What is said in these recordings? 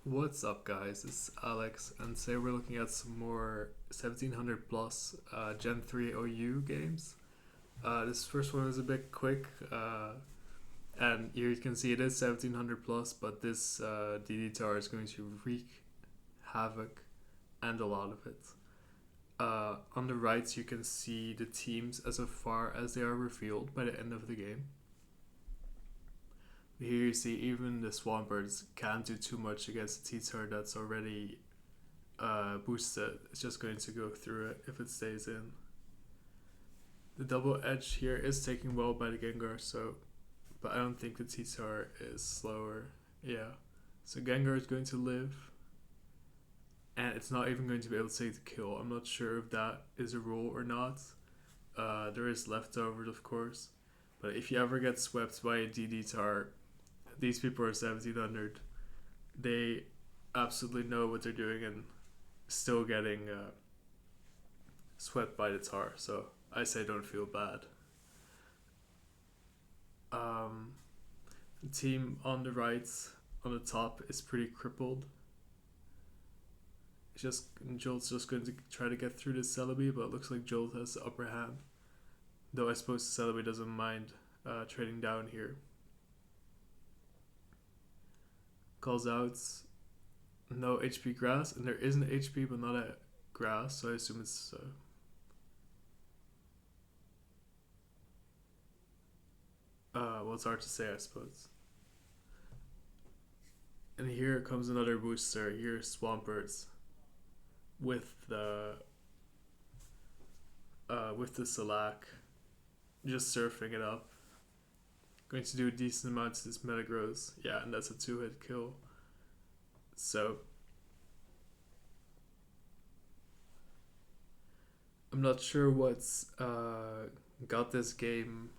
What's up, guys? It's Alex, and today we're looking at some more 1700 plus Gen 3 OU games. This first one is a bit quick, and here you can see it is 1700 plus, but this DD is going to wreak havoc and a lot of it. On the right, you can see the teams as far as they are revealed by the end of the game. Here you see even the Swampbirds can't do too much against a T-Tar that's already boosted. It's just going to go through it if it stays in. The double edge here is taken well by the Gengar, but I don't think the T-Tar is slower. Yeah, so Gengar is going to live, and it's not even going to be able to take the kill. I'm not sure if that is a rule or not. There is leftovers, of course, but if you ever get swept by a DD-Tar, these people are 1700. They absolutely know what they're doing and still getting swept by the tar. So I say don't feel bad. The team on the right, on the top, is pretty crippled. Jolt's just going to try to get through this Celebi, but it looks like Jolt has the upper hand. Though I suppose the Celebi doesn't mind trading down here. Calls out no HP grass, and there is an HP but not a grass, so I assume it's well, it's hard to say, I suppose. And here comes another booster. Here's Swampbirds with the Salac, just surfing it up. Going to do a decent amount to this Metagross. Yeah, and that's a 2-hit kill. So I'm not sure what's got this game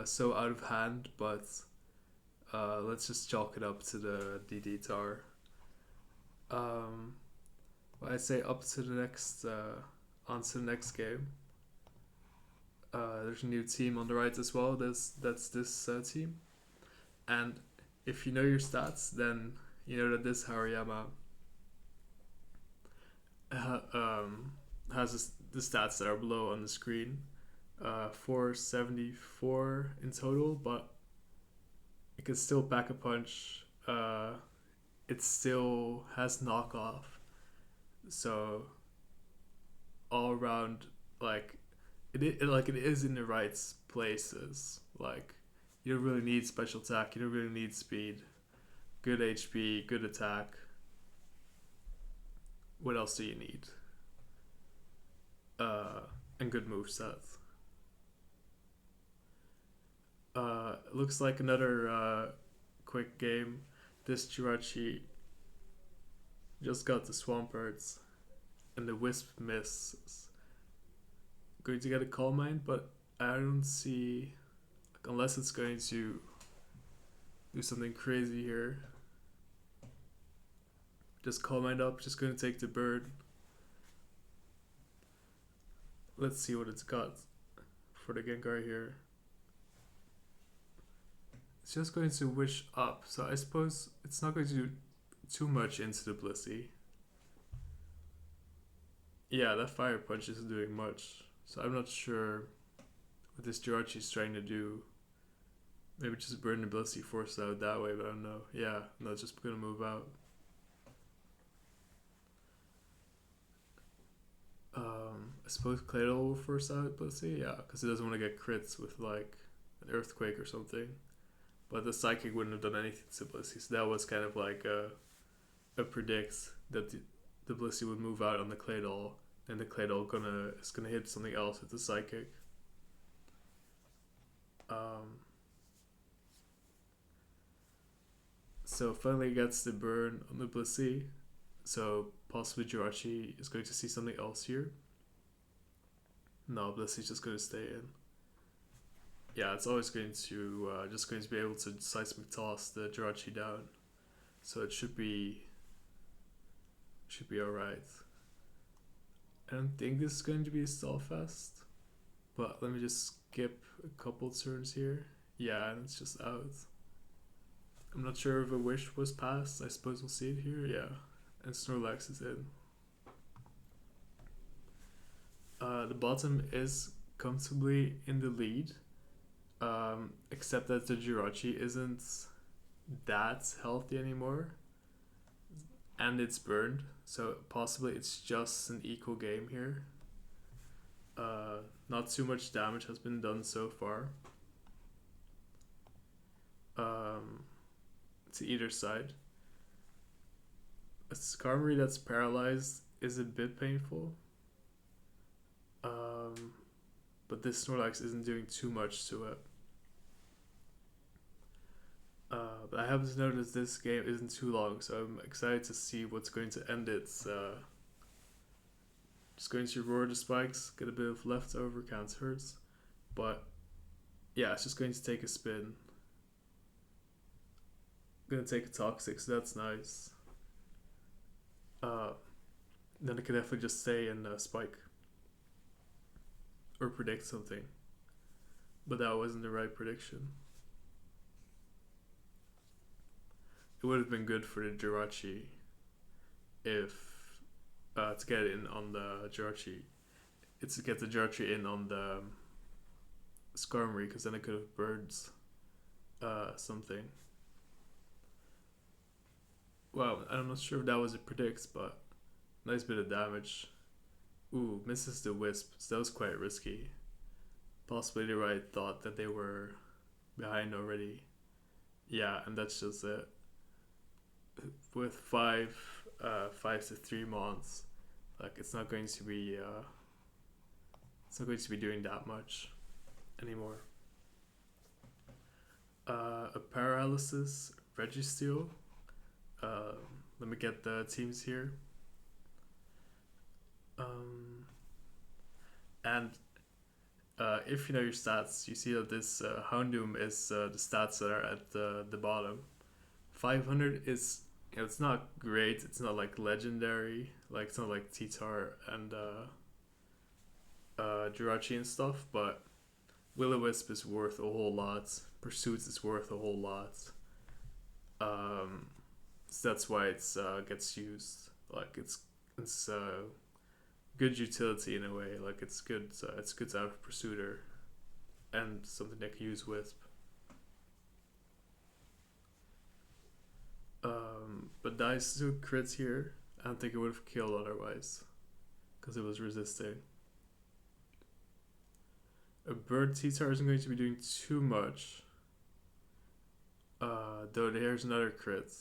so out of hand, but let's just chalk it up to the DD Tar. Well, I'd say up to the next, on to the next game. There's a new team on the right as well. That's this team, and if you know your stats, then you know that this Hariyama has the stats that are below on the screen. 474 in total, but it can still pack a punch. It still has knockoff, so all around, like it is in the right places. Like, you don't really need special attack. You don't really need speed. Good HP, good attack. What else do you need? And good moveset. Looks like another quick game. This Jirachi just got the Swampbirds, and the Wisp misses. Going to get a Calm Mind, but I don't see, unless it's going to do something crazy here. Just Calm Mind up, just going to take the bird. Let's see what it's got for the Gengar here. It's just going to wish up, so I suppose it's not going to do too much into the Blissey. Yeah, that Fire Punch isn't doing much, so I'm not sure what this Jirachi is trying to do. Maybe just burn the Blissey, force it out that way, but I don't know. Yeah, no, it's just gonna move out. I suppose Claydol will force out Blissey, yeah, because it doesn't want to get crits with like an Earthquake or something. But the Psychic wouldn't have done anything to Blissey, so that was kind of like a predict that the Blissey would move out on the Claydol, and the Claydol is gonna hit something else with the Psychic. So finally gets the burn on the Blissey, so possibly Jirachi is going to see something else here. No, Blissey's just going to stay in. Yeah, it's always going to just going to be able to seismic toss the Jirachi down, so it should be alright. I don't think this is going to be a stall fest, but let me just skip a couple turns here. Yeah, and it's just out. I'm not sure if a wish was passed. I suppose we'll see it here. Yeah. And Snorlax is in. The bottom is comfortably in the lead. Except that the Jirachi isn't that healthy anymore. And it's burned. So possibly it's just an equal game here. Not too much damage has been done so far. To either side. A Skarmory that's paralyzed is a bit painful. But this Snorlax isn't doing too much to it. But I happen to notice this game isn't too long, so I'm excited to see what's going to end it. Just going to roar the spikes, get a bit of leftover, counts hurts. But yeah, it's just going to take a spin. Gonna take a toxic, so that's nice. Then I could definitely just stay and spike. Or predict something. But that wasn't the right prediction. It would have been good for the Jirachi if to get in on the Jirachi. It's to get the Jirachi in on the Skarmory, because then it could have burned something. Well, I'm not sure if that was a predict, but nice bit of damage. Ooh, misses the Wisp, so that was quite risky. Possibly the right thought that they were behind already. Yeah, and that's just it. With 5 to 3 months, like it's not going to be doing that much anymore. A paralysis Registeel. Let me get the teams here. And if you know your stats, you see that this Houndoom is the stats that are at the bottom. 500 is, it's not great. It's not like legendary. Like it's not like Titar and Jirachi and stuff. But Will-O-Wisp is worth a whole lot. Pursuits is worth a whole lot. So that's why it's gets used. Like it's good utility in a way. Like it's good to have a Pursuiter and something that can use Wisp. But dice to crits here. I don't think it would have killed otherwise, because it was resisting. A bird T-Tar isn't going to be doing too much. Though there's another crit.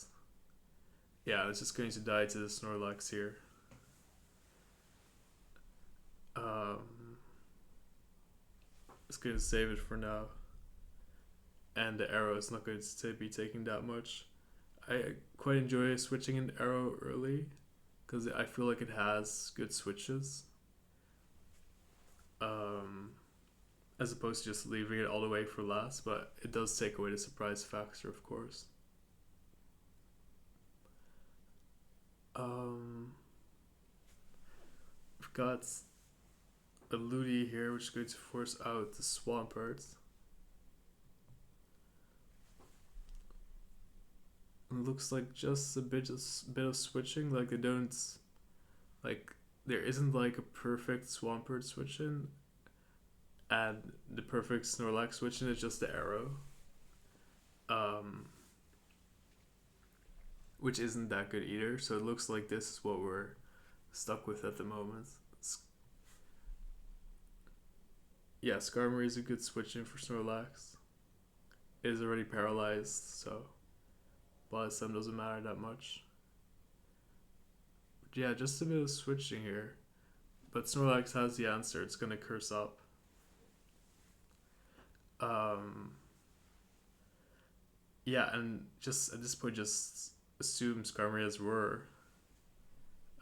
Yeah, it's just going to die to the Snorlax here. Just going to save it for now. And the arrow is not going to be taking that much. I quite enjoy switching an arrow early, because I feel like it has good switches. As opposed to just leaving it all the way for last, but it does take away the surprise factor, of course. We've got a Ludi here, which is going to force out the Swampert. It looks like just a bit of switching. Like they don't, like there isn't like a perfect Swampert switching, and the perfect Snorlax switching is just the arrow. Which isn't that good either. So it looks like this is what we're stuck with at the moment. Yeah, Skarmory is a good switching for Snorlax. It is already paralyzed, so Body Slam doesn't matter that much. But yeah, just a bit of switching here. But Snorlax has the answer. It's gonna curse up. Yeah, and just at this point, just assume Skarmory has Roar.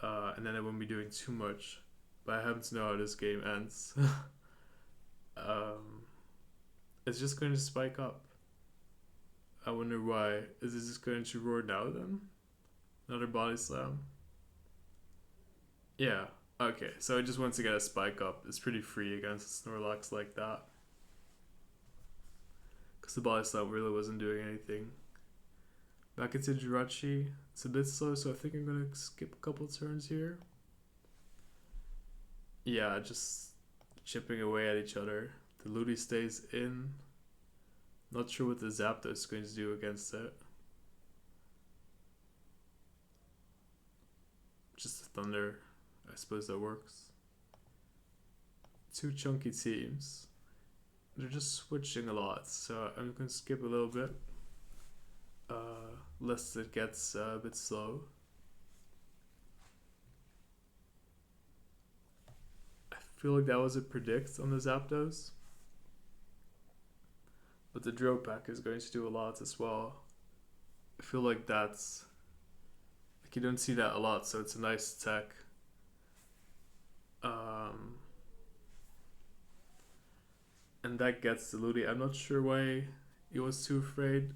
And then it won't be doing too much. But I happen to know how this game ends. It's just going to spike up. I wonder why. Is it just going to Roar now then? Another Body Slam? Yeah, okay. So it just wants to get a spike up. It's pretty free against a Snorlax like that. Because the Body Slam really wasn't doing anything. Back into Jirachi. It's a bit slow, so I think I'm gonna skip a couple turns here. Yeah, just chipping away at each other. The Ludi stays in. Not sure what the Zapdos is going to do against it. Just the Thunder. I suppose that works. Two chunky teams. They're just switching a lot, so I'm going to skip a little bit. Lest it gets a bit slow. I feel like that was a predict on the Zapdos. But the Drill Pack is going to do a lot as well. I feel like that's... Like you don't see that a lot, so it's a nice tech. And that gets the Ludi. I'm not sure why he was too afraid.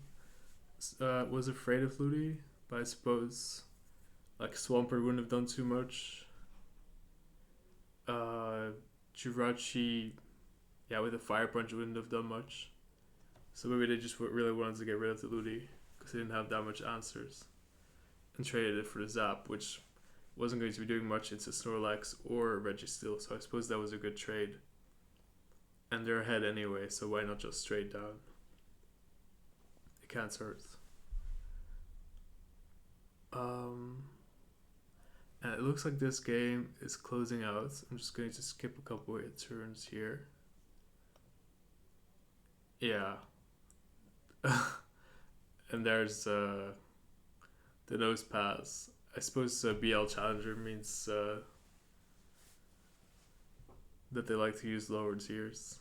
Was afraid of Ludi, but I suppose like Swampert wouldn't have done too much. Jirachi, yeah, with a Fire Punch wouldn't have done much. So maybe they just really wanted to get rid of the Ludi because they didn't have that much answers, and traded it for the Zap, which wasn't going to be doing much into Snorlax or Registeel. So I suppose that was a good trade. And they're ahead anyway, so why not just trade down? It can't hurt. And it looks like this game is closing out. I'm just going to skip a couple of turns here. Yeah. And there's the nose pass. I suppose BL Challenger means that they like to use lower tiers.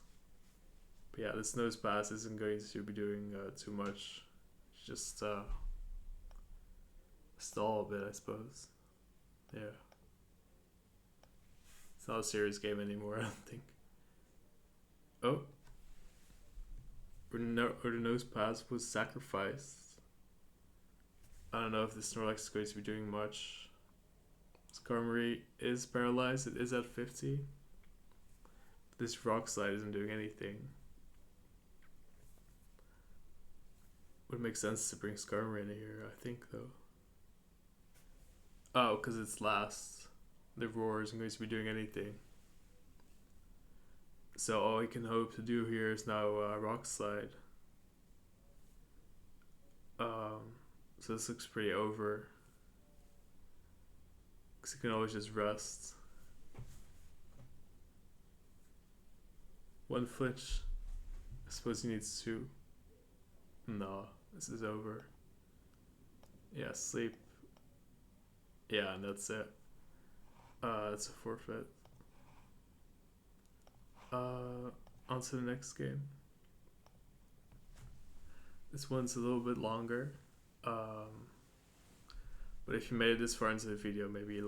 But yeah, this nose pass isn't going to be doing too much. It's just stall a bit, I suppose. Yeah. It's not a serious game anymore, I don't think. Oh. Or the nose pass was sacrificed. I don't know if the Snorlax is going to be doing much. Skarmory is paralyzed. It is at 50. This Rock Slide isn't doing anything. Would make sense to bring Skarmory in here, I think, though. Oh, because it's last. The Roar isn't going to be doing anything. So all he can hope to do here is now Rock Slide. So this looks pretty over. Because he can always just rest. One flinch. I suppose he needs two. No, this is over. Yeah, sleep. Yeah, and that's it. It's a forfeit. On to the next game. This one's a little bit longer. But if you made it this far into the video, maybe you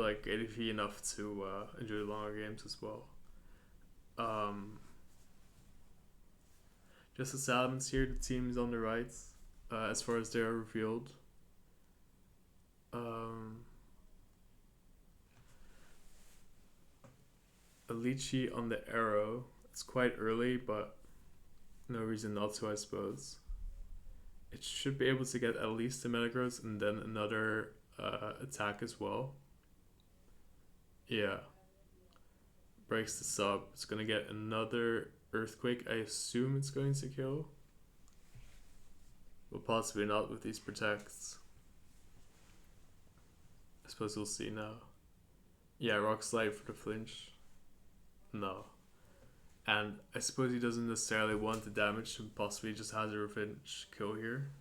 like ADV enough to enjoy the longer games as well. Just the Salamence here, the team is on the right, as far as they are revealed. A Lychee on the arrow. It's quite early, but no reason not to, I suppose. It should be able to get at least a Metagross and then another attack as well. Yeah. Breaks the sub. It's going to get another Earthquake. I assume it's going to kill. But possibly not with these protects. I suppose we'll see now. Yeah, Rock Slide for the flinch. No. And I suppose he doesn't necessarily want the damage and possibly just has a revenge kill here.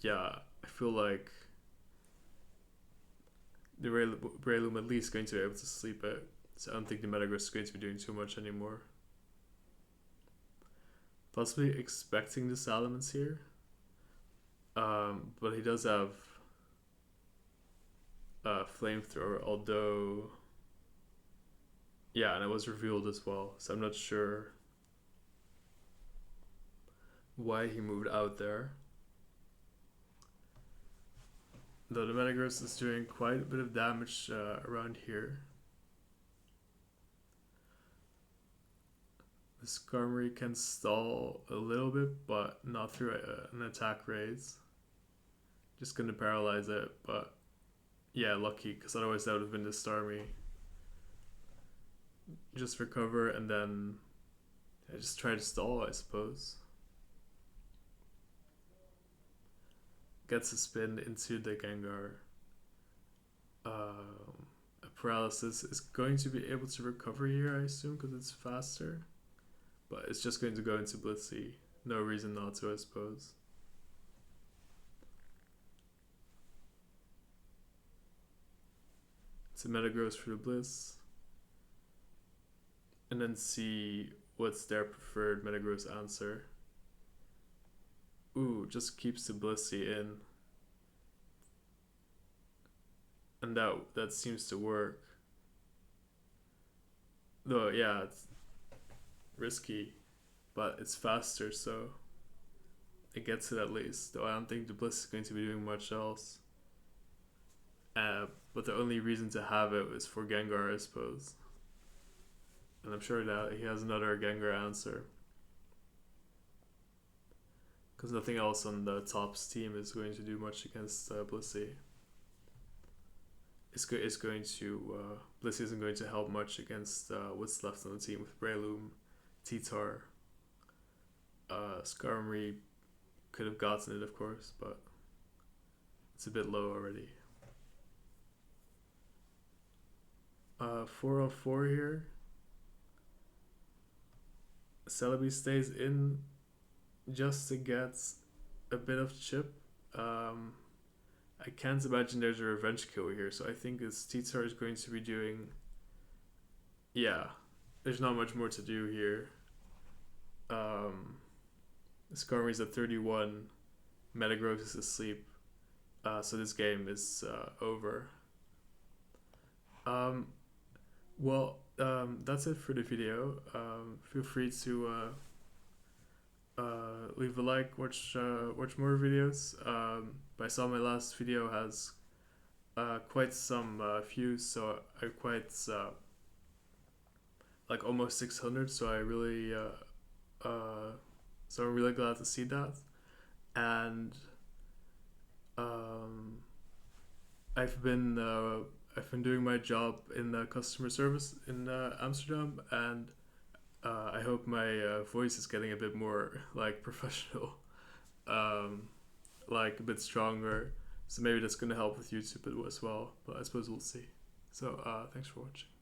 Yeah, I feel like the Breloom at least going to be able to sleep it. So I don't think the Metagross is going to be doing too much anymore. Possibly expecting the Salamence here. But he does have Flamethrower, although... Yeah, and it was revealed as well, so I'm not sure why he moved out there. Though the Metagross is doing quite a bit of damage around here. The Skarmory can stall a little bit, but not through an attack raise. Just gonna paralyze it, but yeah, lucky, because otherwise that would have been the Starmie. Just recover and then just try to stall, I suppose. Gets a spin into the Gengar. A paralysis is going to be able to recover here, I assume, because it's faster. But it's just going to go into Blissey. No reason not to, I suppose. It's a Metagross for the Bliss. And then see what's their preferred Metagross answer. Ooh, just keeps the Blissey in. And that seems to work. Though, yeah, it's risky, but it's faster, so it gets it at least. Though I don't think the Bliss is going to be doing much else. But the only reason to have it is for Gengar, I suppose. And I'm sure that he has another Gengar answer. Because nothing else on the top's team is going to do much against Blissey. Blissey isn't going to help much against what's left on the team with Breloom, T-Tar. Skarmory could have gotten it, of course, but it's a bit low already. 404 here. Celebi stays in just to get a bit of chip. I can't imagine there's a revenge kill here, so I think this T-Tar is going to be doing... Yeah, there's not much more to do here. Skarmory's at 31, Metagross is asleep, so this game is over. That's it for the video. Feel free to leave a like, watch more videos. I saw my last video has quite some views, so I quite like almost 600. So I really so I'm really glad to see that, and I've been doing my job in customer service in Amsterdam, and I hope my voice is getting a bit more like professional, like a bit stronger. So maybe that's gonna help with YouTube as well. But I suppose we'll see. So thanks for watching.